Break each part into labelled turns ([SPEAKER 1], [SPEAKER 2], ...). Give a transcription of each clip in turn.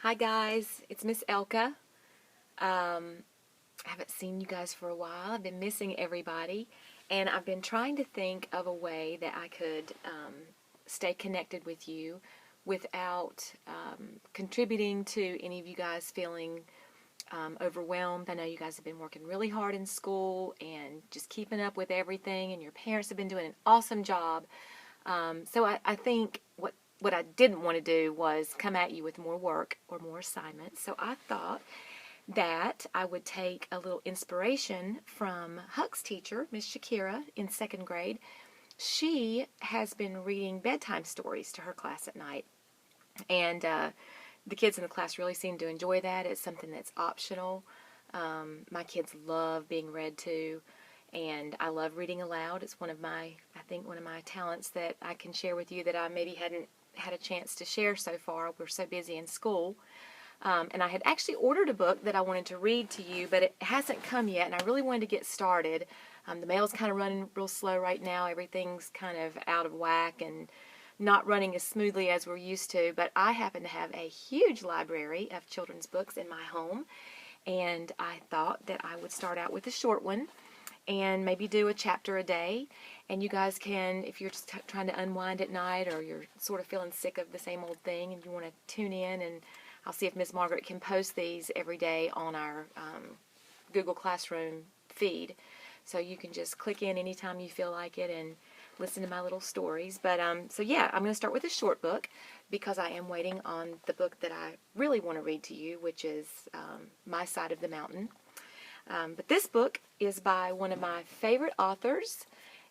[SPEAKER 1] Hi guys, it's Miss Elka. I haven't seen you guys for a while. I've been missing everybody, and I've been trying to think of a way that I could stay connected with you without contributing to any of you guys feeling overwhelmed. I know you guys have been working really hard in school and just keeping up with everything, and your parents have been doing an awesome job. So I think what I didn't want to do was come at you with more work or more assignments. So I thought that I would take a little inspiration from Huck's teacher, Miss Shakira, in second grade. She has been reading bedtime stories to her class at night, and the kids in the class really seem to enjoy that. It's something that's optional. My kids love being read to, and I love reading aloud. It's I think one of my talents that I can share with you that I maybe hadn't had a chance to share so far. We're so busy in school. And I had actually ordered a book that I wanted to read to you, but it hasn't come yet, and I really wanted to get started. The mail's kind of running real slow right now. Everything's kind of out of whack and not running as smoothly as we're used to, but I happen to have a huge library of children's books in my home, and I thought that I would start out with a short one and maybe do a chapter a day. And you guys can, if you're just trying to unwind at night, or you're sort of feeling sick of the same old thing and you want to tune in, and I'll see if Miss Margaret can post these every day on our Google Classroom feed. So you can just click in anytime you feel like it and listen to my little stories. But so yeah, I'm going to start with a short book because I am waiting on the book that I really want to read to you, which is My Side of the Mountain. But this book is by one of my favorite authors,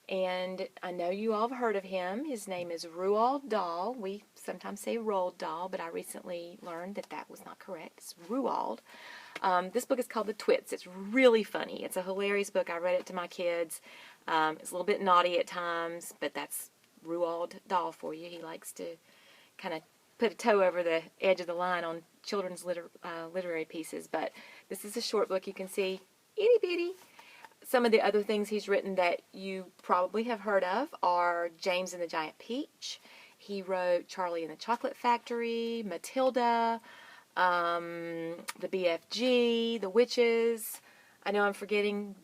[SPEAKER 1] and I know you all have heard of him. His name is Roald Dahl. We sometimes say Roald Dahl, but I recently learned that that was not correct. It's Roald. This book is called The Twits. It's really funny. It's a hilarious book. I read it to my kids. It's a little bit naughty at times, but that's Roald Dahl for you. He likes to kind of put a toe over the edge of the line on children's literary pieces. But this is a short book. You can see itty bitty. Some of the other things he's written that you probably have heard of are James and the Giant Peach. He wrote Charlie and the Chocolate Factory, Matilda, the BFG, The Witches. I know I'm forgetting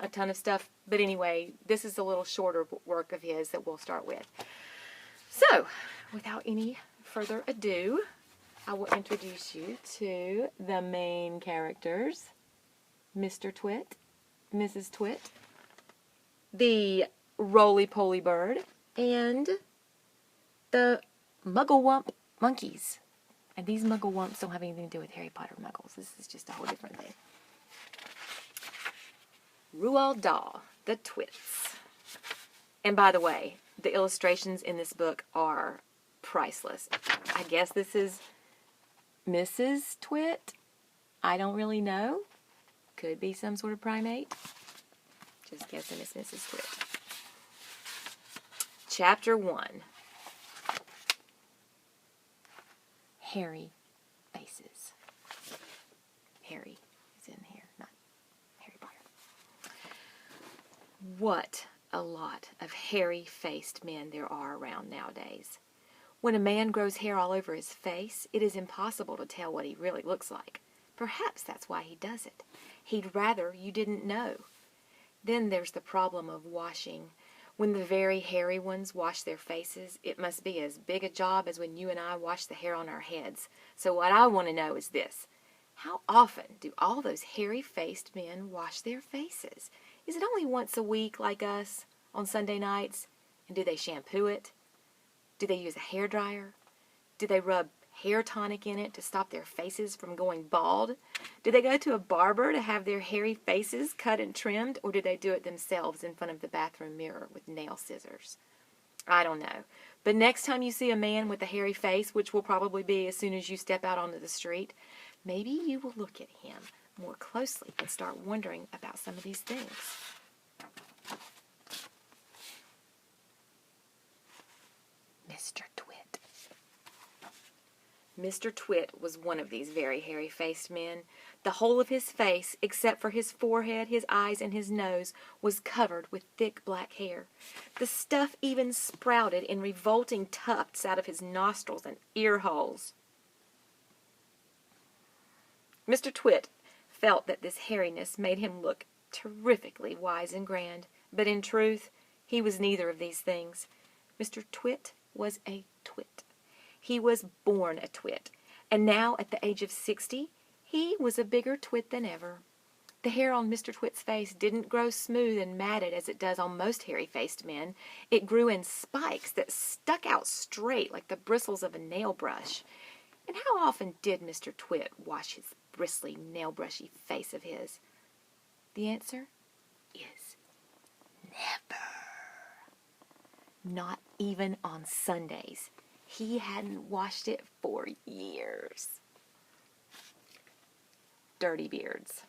[SPEAKER 1] a ton of stuff, but anyway, this is a little shorter work of his that we'll start with. So, without any further ado, I will introduce you to the main characters, Mr. Twit, Mrs. Twit, the roly-poly bird, and the Mugglewump monkeys. And these Mugglewumps don't have anything to do with Harry Potter Muggles. This is just a whole different thing. Roald Dahl, The Twits. And by the way, the illustrations in this book are priceless. I guess this is Mrs. Twit. I don't really know. Could be some sort of primate. Just guessing it's Mrs. Twit. Chapter 1. Hairy faces. Harry is in here, not Harry Potter. What a lot of hairy-faced men there are around nowadays. When a man grows hair all over his face, it is impossible to tell what he really looks like. Perhaps that's why he does it. He'd rather you didn't know. Then there's the problem of washing. When the very hairy ones wash their faces, it must be as big a job as when you and I wash the hair on our heads. So what I want to know is this. How often do all those hairy-faced men wash their faces? Is it only once a week like us on Sunday nights? And do they shampoo it? Do they use a hairdryer? Do they rub hair tonic in it to stop their faces from going bald? Do they go to a barber to have their hairy faces cut and trimmed, or do they do it themselves in front of the bathroom mirror with nail scissors? I don't know. But next time you see a man with a hairy face, which will probably be as soon as you step out onto the street, maybe you will look at him more closely and start wondering about some of these things. Mr. Twit. Mr. Twit was one of these very hairy-faced men. The whole of his face, except for his forehead, his eyes, and his nose, was covered with thick black hair. The stuff even sprouted in revolting tufts out of his nostrils and ear holes. Mr. Twit felt that this hairiness made him look terrifically wise and grand, but in truth, he was neither of these things. Mr. Twit was a twit. He was born a twit, and now at the age of 60, he was a bigger twit than ever. The hair on Mr. Twit's face didn't grow smooth and matted as it does on most hairy-faced men. It grew in spikes that stuck out straight like the bristles of a nail brush. And how often did Mr. Twit wash his bristly, nail-brushy face of his? The answer is never. Not even on Sundays. He hadn't washed it for years. Dirty beards.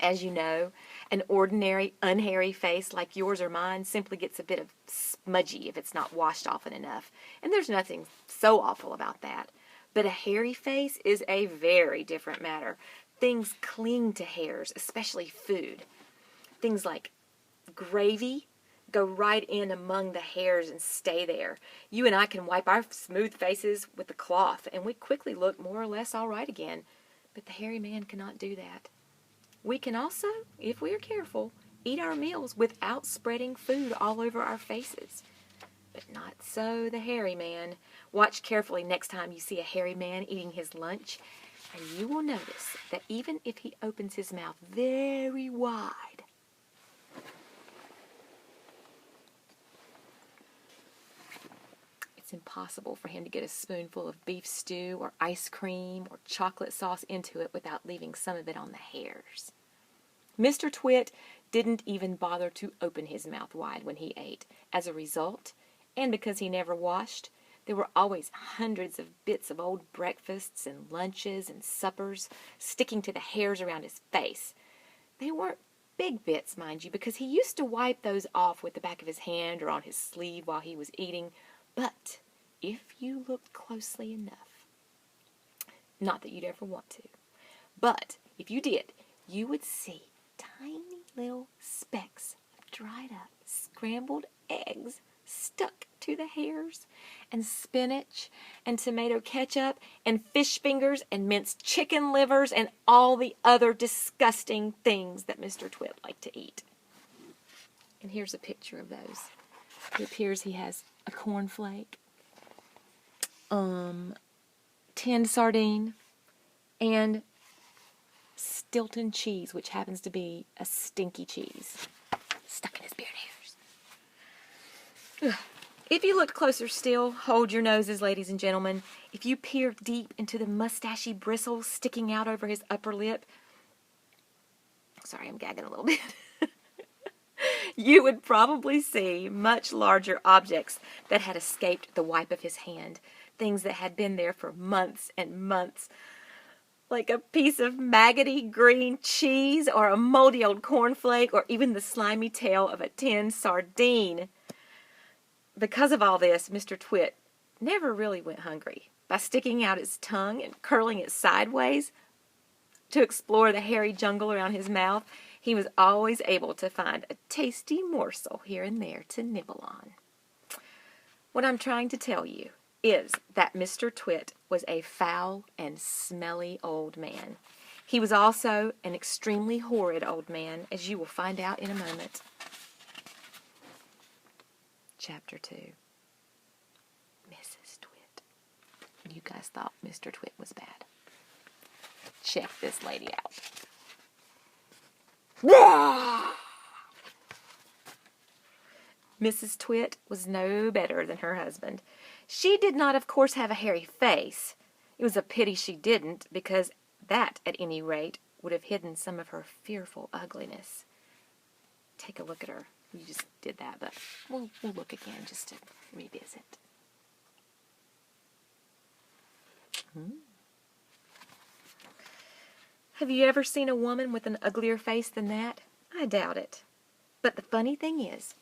[SPEAKER 1] As you know, an ordinary, unhairy face like yours or mine simply gets a bit of smudgy if it's not washed often enough. And there's nothing so awful about that. But a hairy face is a very different matter. Things cling to hairs, especially food. Things like gravy go right in among the hairs and stay there. You and I can wipe our smooth faces with a cloth, and we quickly look more or less all right again. But the hairy man cannot do that. We can also, if we are careful, eat our meals without spreading food all over our faces. But not so the hairy man. Watch carefully next time you see a hairy man eating his lunch, and you will notice that even if he opens his mouth very wide, it's impossible for him to get a spoonful of beef stew or ice cream or chocolate sauce into it without leaving some of it on the hairs. Mr. Twit didn't even bother to open his mouth wide when he ate. As a result, and because he never washed, there were always hundreds of bits of old breakfasts and lunches and suppers sticking to the hairs around his face. They weren't big bits, mind you, because he used to wipe those off with the back of his hand or on his sleeve while he was eating. But if you looked closely enough, not that you'd ever want to, but if you did, you would see tiny little specks of dried up, scrambled eggs stuck to the hairs, and spinach, and tomato ketchup, and fish fingers, and minced chicken livers, and all the other disgusting things that Mr. Twit liked to eat. And here's a picture of those. It appears he has a cornflake, tinned sardine, and Stilton cheese, which happens to be a stinky cheese, stuck in his beard hairs. If you look closer still, hold your noses, ladies and gentlemen. If you peer deep into the mustachy bristles sticking out over his upper lip, sorry, I'm gagging a little bit, you would probably see much larger objects that had escaped the wipe of his hand, things that had been there for months and months, like a piece of maggoty green cheese or a moldy old cornflake or even the slimy tail of a tinned sardine. Because of all this, Mr. Twit never really went hungry. By sticking out his tongue and curling it sideways to explore the hairy jungle around his mouth, he was always able to find a tasty morsel here and there to nibble on. What I'm trying to tell you is that Mr. Twit was a foul and smelly old man. He was also an extremely horrid old man, as you will find out in a moment. Chapter 2. Mrs. Twit. You guys thought Mr. Twit was bad. Check this lady out. Mrs. Twit was no better than her husband. She did not, of course, have a hairy face. It was a pity she didn't, because that, at any rate, would have hidden some of her fearful ugliness. Take a look at her. You just did that, but we'll look again just to revisit. Have you ever seen a woman with an uglier face than that? I doubt it. But the funny thing is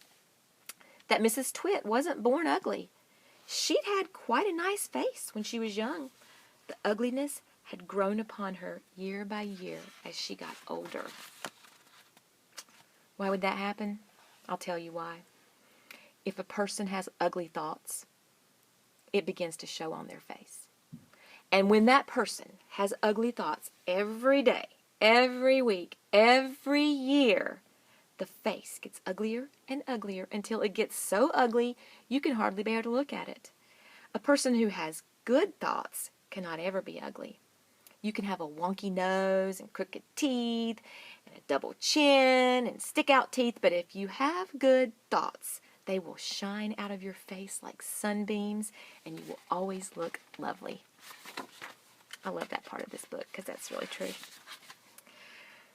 [SPEAKER 1] that Mrs. Twit wasn't born ugly. She'd had quite a nice face when she was young. The ugliness had grown upon her year by year as she got older. Why would that happen? I'll tell you why. If a person has ugly thoughts, it begins to show on their face. And when that person has ugly thoughts every day, every week, every year, the face gets uglier and uglier until it gets so ugly you can hardly bear to look at it. A person who has good thoughts cannot ever be ugly. You can have a wonky nose and crooked teeth and a double chin and stick-out teeth, but if you have good thoughts, they will shine out of your face like sunbeams, and you will always look lovely. I love that part of this book because that's really true.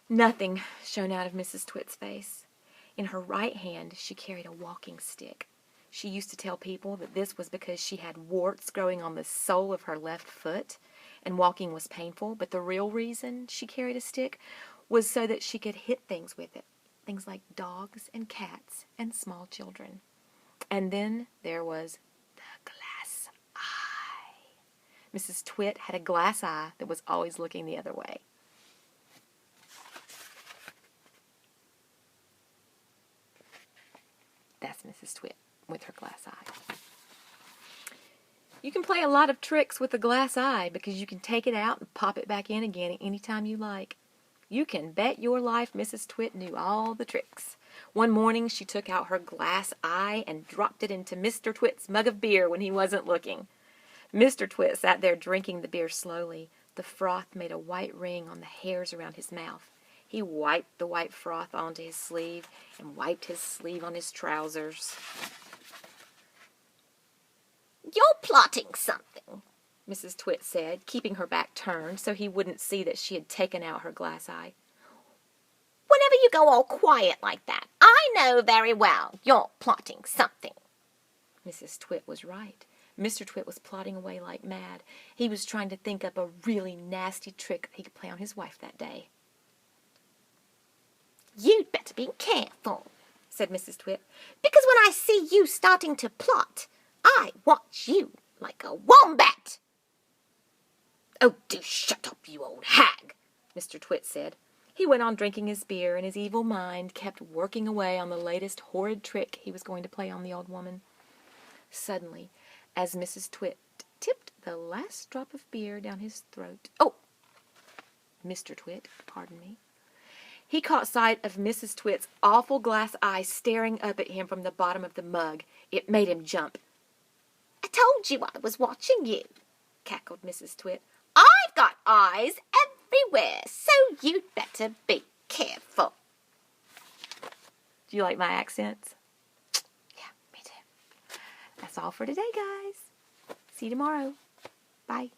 [SPEAKER 1] Nothing shone out of Mrs. Twit's face. In her right hand, she carried a walking stick. She used to tell people that this was because she had warts growing on the sole of her left foot, and walking was painful, but the real reason she carried a stick was so that she could hit things with it, things like dogs and cats and small children. And then there was the glass eye. Mrs. Twit had a glass eye that was always looking the other way. That's Mrs. Twit with her glass eye. You can play a lot of tricks with a glass eye because you can take it out and pop it back in again anytime you like. You can bet your life Mrs. Twit knew all the tricks. One morning she took out her glass eye and dropped it into Mr. Twit's mug of beer when he wasn't looking. Mr. Twit sat there drinking the beer slowly. The froth made a white ring on the hairs around his mouth. He wiped the white froth onto his sleeve and wiped his sleeve on his trousers.
[SPEAKER 2] "You're plotting something,"
[SPEAKER 1] Mrs. Twit said, keeping her back turned so he wouldn't see that she had taken out her glass eye.
[SPEAKER 2] "Whenever you go all quiet like that, I know very well you're plotting something."
[SPEAKER 1] Mrs. Twit was right. Mr. Twit was plotting away like mad. He was trying to think up a really nasty trick he could play on his wife that day.
[SPEAKER 2] "You'd better be careful," said Mrs. Twit, "because when I see you starting to plot, I watch you like a wombat." "Oh, do shut up, you old hag,"
[SPEAKER 1] Mr. Twit said. He went on drinking his beer, and his evil mind kept working away on the latest horrid trick he was going to play on the old woman. Suddenly, as Mrs. Twit tipped the last drop of beer down his throat, Mr. Twit, pardon me, he caught sight of Mrs. Twit's awful glass eye staring up at him from the bottom of the mug. It made him jump.
[SPEAKER 2] "I told you I was watching you," cackled Mrs. Twit. "I've got eyes everywhere, so you'd better be careful."
[SPEAKER 1] Do you like my accents?
[SPEAKER 2] Yeah, me too.
[SPEAKER 1] That's all for today, guys. See you tomorrow. Bye.